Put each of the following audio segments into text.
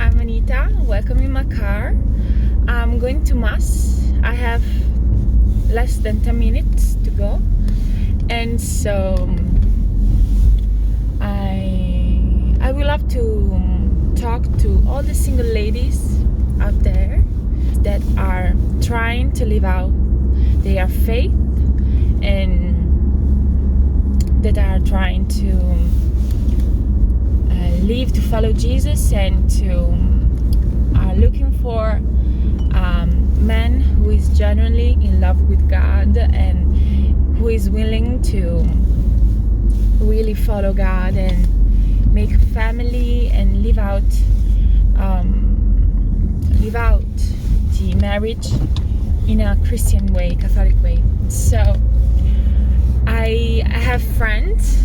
I'm Anita. Welcome in my car. I'm going to Mass. I have less than 10 minutes to go, and so I would love to talk to all the single ladies out there that are trying to live out their faith and that are trying to live to follow Jesus and are looking for a man who is genuinely in love with God and who is willing to really follow God and make a family and live out the marriage in a Christian way, Catholic way. So I have friends,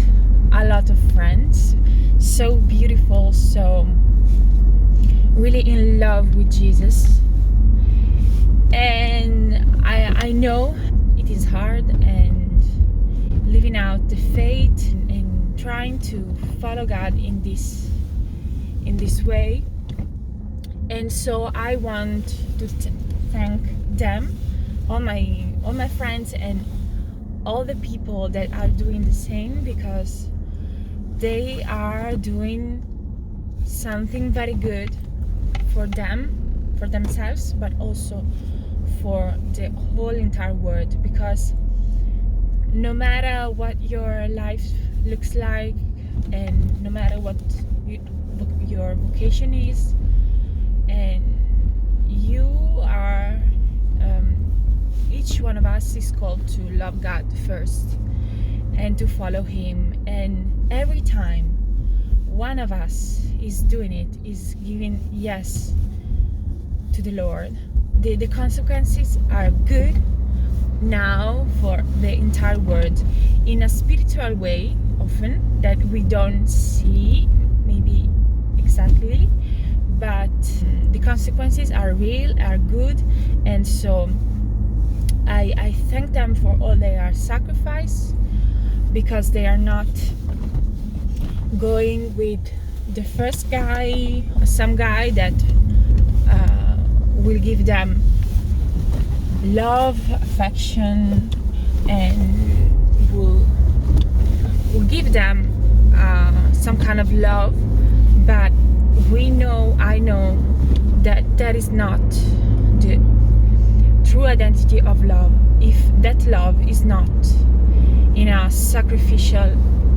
a lot of friends, so beautiful, so really in love with Jesus, and I know it is hard and living out the faith and trying to follow God in this way. And so I want to thank them, all my friends and all the people that are doing the same, because they are doing something very good for themselves, but also for the whole entire world. Because no matter what your life looks like and no matter what your vocation is, and you are each one of us is called to love God first and to follow Him. And every time one of us is doing it, is giving yes to the Lord, the consequences are good now for the entire world in a spiritual way, often that we don't see maybe exactly, but the consequences are real, are good. And so I thank them for all their sacrifice, because they are not going with the first guy or some guy that will give them love, affection, and will give them some kind of love. But I know that is not the true identity of love. If that love is not in a sacrificial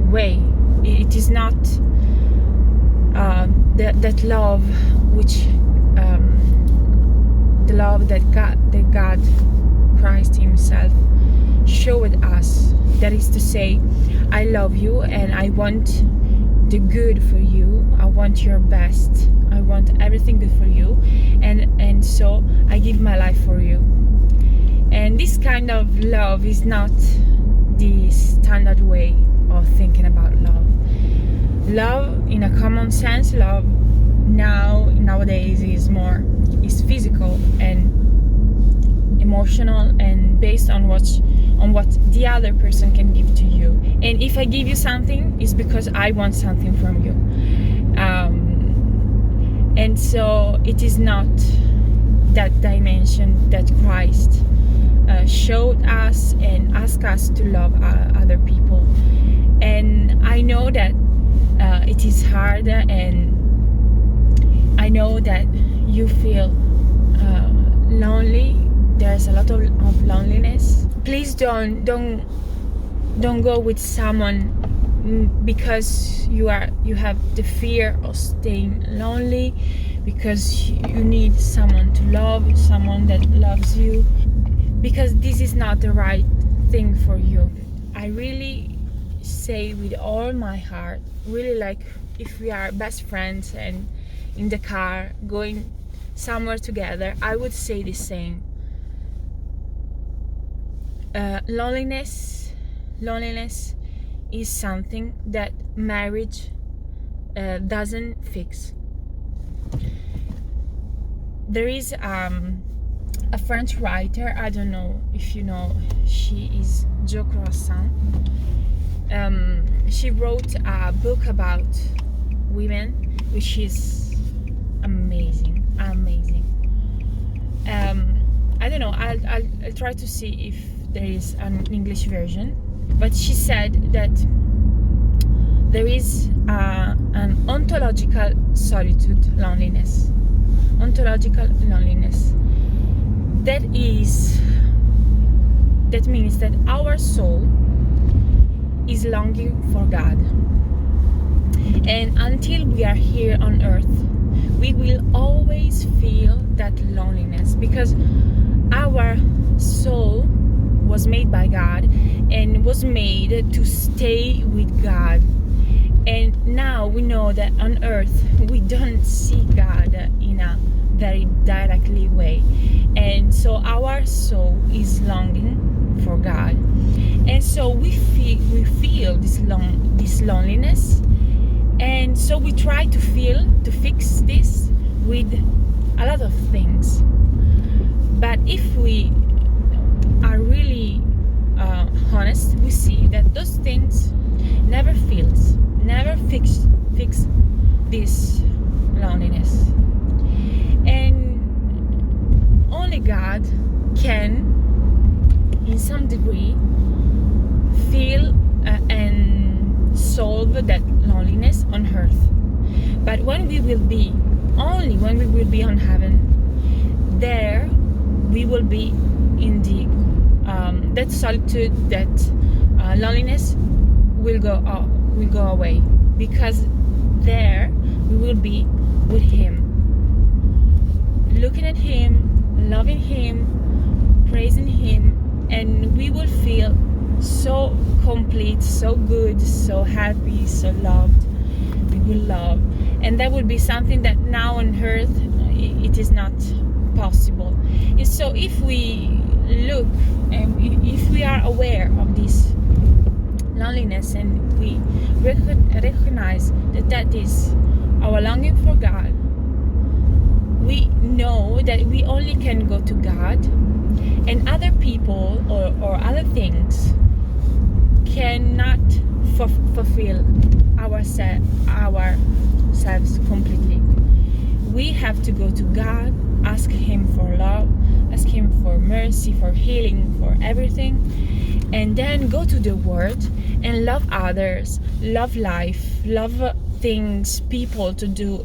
way, it is not that love which the love that God Christ Himself showed us. That is to say, I love you and I want the good for you. I want your best. I want everything good for you, and so I give my life for you. And this kind of love is not the standard way of thinking about love. Love in a common sense, love nowadays is physical and emotional and based on what the other person can give to you. And if I give you something, it's because I want something from you. And so it is not that dimension that Christ showed us and asked us to love other people. And I know that it is hard, and I know that you feel lonely. There's a lot of loneliness. Please don't go with someone because you have the fear of staying lonely, because you need someone to love, someone that loves you, because this is not the right thing for you. I really say with all my heart, really, like if we are best friends and in the car going somewhere together, I would say the same. Loneliness is something that marriage doesn't fix. There is a French writer, I don't know if you know, she is Jo Croissant. She wrote a book about women, which is amazing. I don't know, I'll try to see if there is an English version, but she said that there is an ontological solitude, loneliness. Ontological loneliness. That means that our soul is longing for God. And until we are here on earth, we will always feel that loneliness, because our soul was made by God and was made to stay with God. And now we know that on earth we don't see God in a very directly way, and so our soul is longing for God, and so we feel this loneliness, and so we try to fix this with a lot of things. But if we are really honest, we see that those things never fix this loneliness, and only God can, in some degree, feel and solve that loneliness on earth. But when we will be on heaven, there we will be in the that solitude, that loneliness will go away, because there we will be with Him, looking at Him, loving Him, praising Him, and we will feel so complete, so good, so happy, so loved. We will love, and that will be something that now on earth it is not possible. And so if we look and if we are aware of this loneliness, and we recognize that is our longing for God, we know that we only can go to God, and other people or other things cannot fulfill ourselves completely. We have to go to God, ask Him for love, ask Him for mercy, for healing, for everything, and then go to the Word and love others, love life, love things, people to do,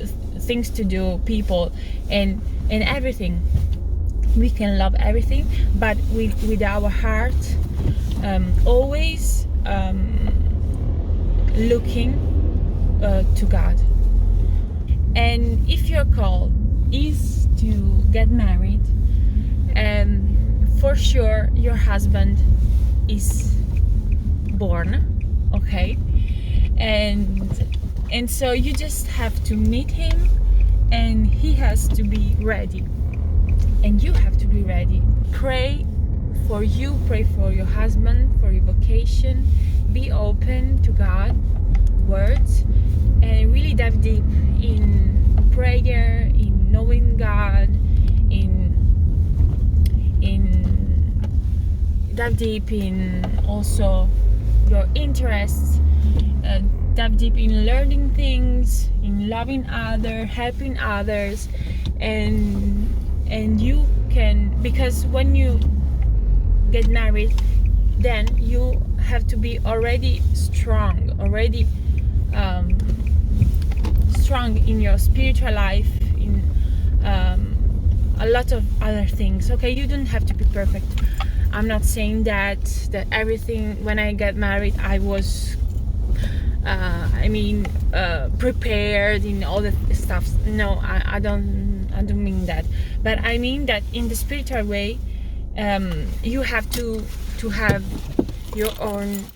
people, and everything. We can love everything, but with our heart always looking to God. And if your call is to get married, for sure your husband is born, okay? And so you just have to meet him, and he has to be ready, and you have to be ready. Pray for you, pray for your husband, for your vocation. Be open to God words, and really dive deep in prayer, in knowing God, in dive deep in also your interests, dive deep in learning things, in loving others, helping others, and you can, because when you get married, then you have to be already strong in your spiritual life, in a lot of other things. Okay, you don't have to be perfect. I'm not saying that everything, when I got married, I was prepared in all the stuff. No, I don't mean that. But I mean that in the spiritual way, you have to have your own.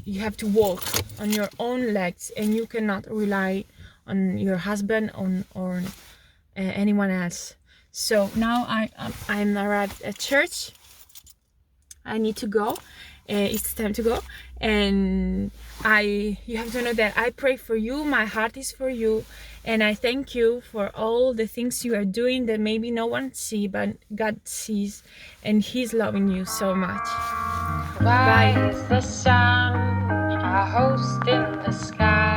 You have to walk on your own legs, and you cannot rely on your husband or anyone else. So now I'm arrived at church. I need to go. It's time to go, and you have to know that I pray for you. My heart is for you, and I thank you for all the things you are doing that maybe no one sees, but God sees, and He's loving you so much. Bye. Why is the sun a host in the sky?